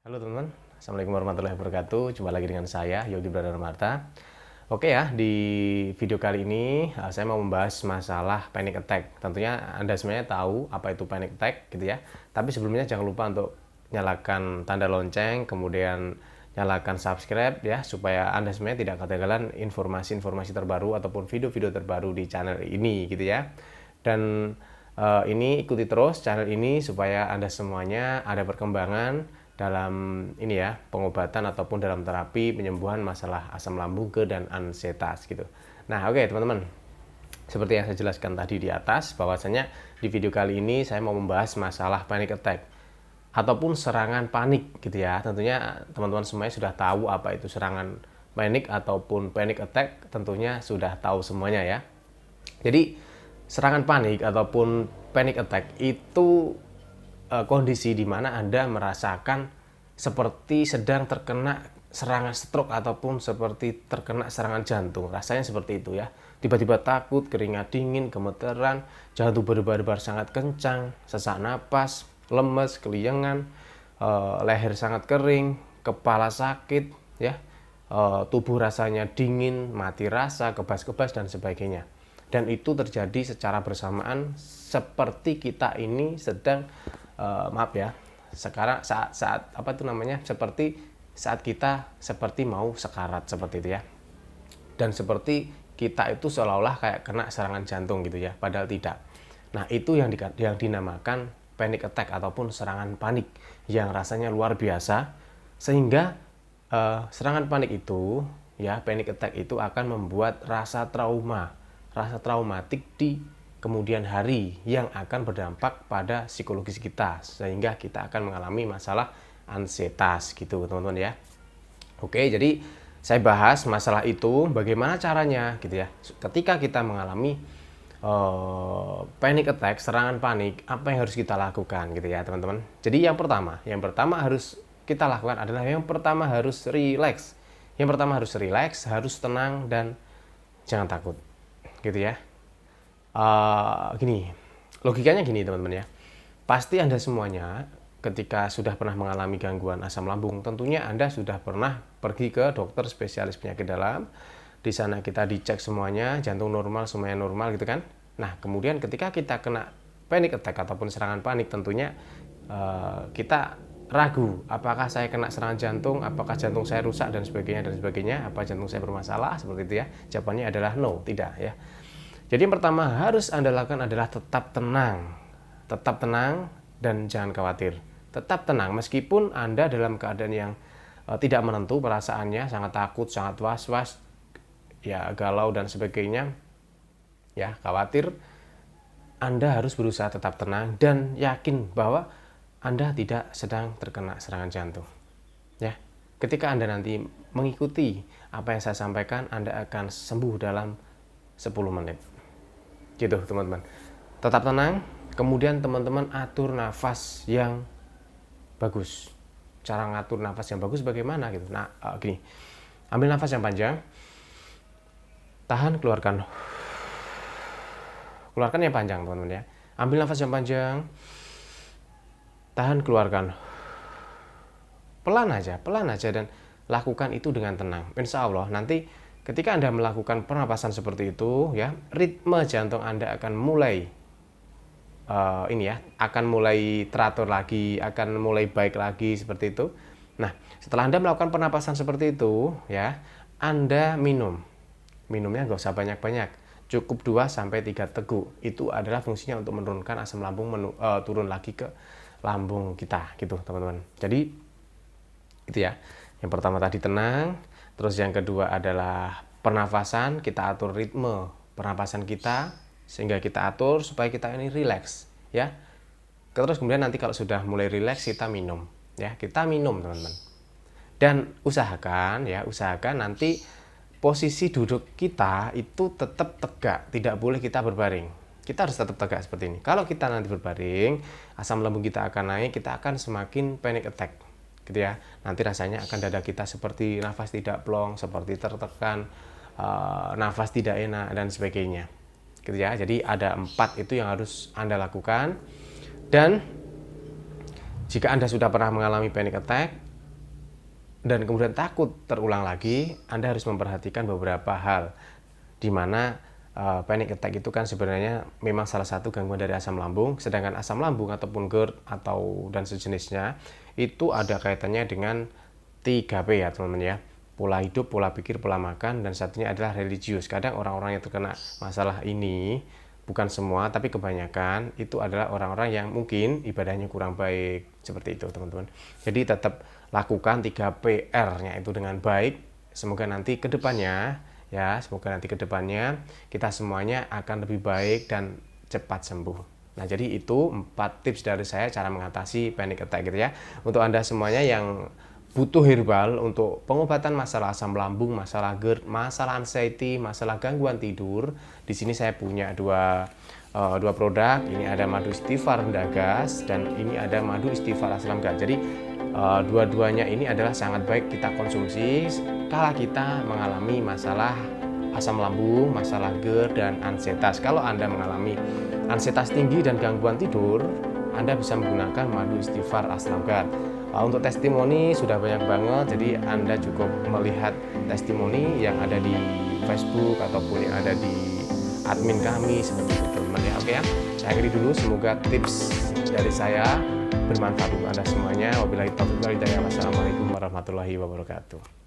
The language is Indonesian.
Halo teman-teman, Assalamualaikum warahmatullahi wabarakatuh. Jumpa lagi dengan saya, Yogi Brother Marta. Oke ya, di video kali ini saya mau membahas masalah panic attack. Tentunya Anda sebenarnya tahu apa itu panic attack gitu ya. Tapi sebelumnya jangan lupa untuk nyalakan tanda lonceng, kemudian nyalakan subscribe ya, supaya Anda sebenarnya tidak ketinggalan informasi-informasi terbaru ataupun video-video terbaru di channel ini gitu ya. Dan ini ikuti terus channel ini supaya Anda semuanya ada perkembangan dalam ini ya, pengobatan ataupun dalam terapi penyembuhan masalah asam lambung dan ansietas gitu. Nah, oke teman-teman. Seperti yang saya jelaskan tadi di atas, bahwasanya di video kali ini saya mau membahas masalah panic attack ataupun serangan panik gitu ya. Tentunya teman-teman semuanya sudah tahu apa itu serangan panik ataupun panic attack, tentunya sudah tahu semuanya ya. Jadi serangan panik ataupun panic attack itu kondisi di mana Anda merasakan seperti sedang terkena serangan stroke ataupun seperti terkena serangan jantung. Rasanya seperti itu ya. Tiba-tiba takut, keringat dingin, gemeteran, jantung berdebar-debar sangat kencang, sesak napas, lemes, keliengan, leher sangat kering, kepala sakit ya. Tubuh rasanya dingin, mati rasa, kebas-kebas dan sebagainya. Dan itu terjadi secara bersamaan seperti kita ini sedang maaf ya, sekarang saat apa itu namanya, seperti saat kita seperti mau sekarat seperti itu ya. Dan seperti kita itu seolah-olah kayak kena serangan jantung gitu ya, padahal tidak. Nah, itu yang dinamakan panic attack ataupun serangan panik yang rasanya luar biasa, sehingga serangan panik itu ya, panic attack itu akan membuat rasa traumatik di kemudian hari yang akan berdampak pada psikologis kita, sehingga kita akan mengalami masalah ansietas gitu teman-teman ya. Oke, jadi saya bahas masalah itu bagaimana caranya gitu ya. Ketika kita mengalami panic attack, serangan panik, apa yang harus kita lakukan gitu ya teman-teman. Jadi yang pertama harus kita lakukan adalah harus relax. Yang pertama harus relax, harus tenang dan jangan takut gitu ya. Gini, logikanya gini teman-teman ya. Pasti Anda semuanya ketika sudah pernah mengalami gangguan asam lambung, tentunya Anda sudah pernah pergi ke dokter spesialis penyakit dalam. Di sana kita dicek semuanya, jantung normal, semuanya normal gitu kan. Nah, kemudian ketika kita kena panic attack ataupun serangan panik, tentunya kita ragu, apakah saya kena serangan jantung, apakah jantung saya rusak dan sebagainya, apa jantung saya bermasalah seperti itu ya. Jawabannya adalah no, tidak ya. Jadi yang pertama harus Anda lakukan adalah tetap tenang dan jangan khawatir. Tetap tenang meskipun Anda dalam keadaan yang tidak menentu perasaannya, sangat takut, sangat was-was, ya galau dan sebagainya, ya khawatir. Anda harus berusaha tetap tenang dan yakin bahwa Anda tidak sedang terkena serangan jantung. Ya, ketika Anda nanti mengikuti apa yang saya sampaikan, Anda akan sembuh dalam 10 menit. Gitu teman-teman, tetap tenang, kemudian teman-teman atur nafas yang bagus. Cara ngatur nafas yang bagus bagaimana gitu. Nah, gini, ambil nafas yang panjang, tahan, keluarkan yang panjang teman-teman ya. Ambil nafas yang panjang, tahan, keluarkan pelan aja dan lakukan itu dengan tenang. Insya Allah nanti ketika Anda melakukan pernapasan seperti itu ya, ritme jantung Anda akan mulai akan mulai teratur lagi, akan mulai baik lagi seperti itu. Nah, setelah Anda melakukan pernapasan seperti itu ya, Anda minumnya nggak usah banyak-banyak, cukup 2-3 teguk. Itu adalah fungsinya untuk menurunkan asam lambung turun lagi ke lambung kita gitu teman-teman. Jadi itu ya, yang pertama tadi tenang. Terus yang kedua adalah pernafasan, kita atur ritme pernapasan kita sehingga kita atur supaya kita ini rileks ya. Terus kemudian nanti kalau sudah mulai rileks kita minum ya, kita minum teman-teman. Dan usahakan nanti posisi duduk kita itu tetap tegak, tidak boleh kita berbaring. Kita harus tetap tegak seperti ini. Kalau kita nanti berbaring, asam lambung kita akan naik, kita akan semakin panic attack gitu ya. Nanti rasanya akan dada kita seperti nafas tidak plong, seperti tertekan, nafas tidak enak dan sebagainya gitu ya. Jadi ada 4 itu yang harus Anda lakukan. Dan jika Anda sudah pernah mengalami panic attack, dan kemudian takut terulang lati, Anda harus memperhatikan beberapa hal, di mana panic attack itu kan sebenarnya memang salah satu gangguan dari asam lambung, sedangkan asam lambung ataupun GERD atau dan sejenisnya itu ada kaitannya dengan 3P ya teman-teman ya, pola hidup, pola pikir, pola makan, dan satunya adalah religius. Kadang orang-orang yang terkena masalah ini, bukan semua tapi kebanyakan itu adalah orang-orang yang mungkin ibadahnya kurang baik, seperti itu teman-teman. Jadi tetap lakukan 3PR-nya itu dengan baik. Semoga nanti kedepannya kita semuanya akan lebih baik dan cepat sembuh. Nah, jadi itu 4 tips dari saya cara mengatasi panic attack gitu ya. Untuk Anda semuanya yang butuh herbal untuk pengobatan masalah asam lambung, masalah GERD, masalah anxiety, masalah gangguan tidur, di sini saya punya dua produk. Ini ada madu istighfar rendah gas dan ini ada madu istighfar asam gas. Jadi dua-duanya ini adalah sangat baik kita konsumsi kala kita mengalami masalah asam lambung, masalah GERD dan ansietas. Kalau Anda mengalami ansietas tinggi dan gangguan tidur, Anda bisa menggunakan madu istighfar asam gas. Untuk testimoni sudah banyak banget, jadi Anda cukup melihat testimoni yang ada di Facebook ataupun yang ada di admin kami seperti itu teman-teman ya. Oke ya, saya akhiri dulu. Semoga tips dari saya bermanfaat untuk Anda semuanya. Wabillahi taufiq wal hidayah. Wassalamualaikum warahmatullahi wabarakatuh.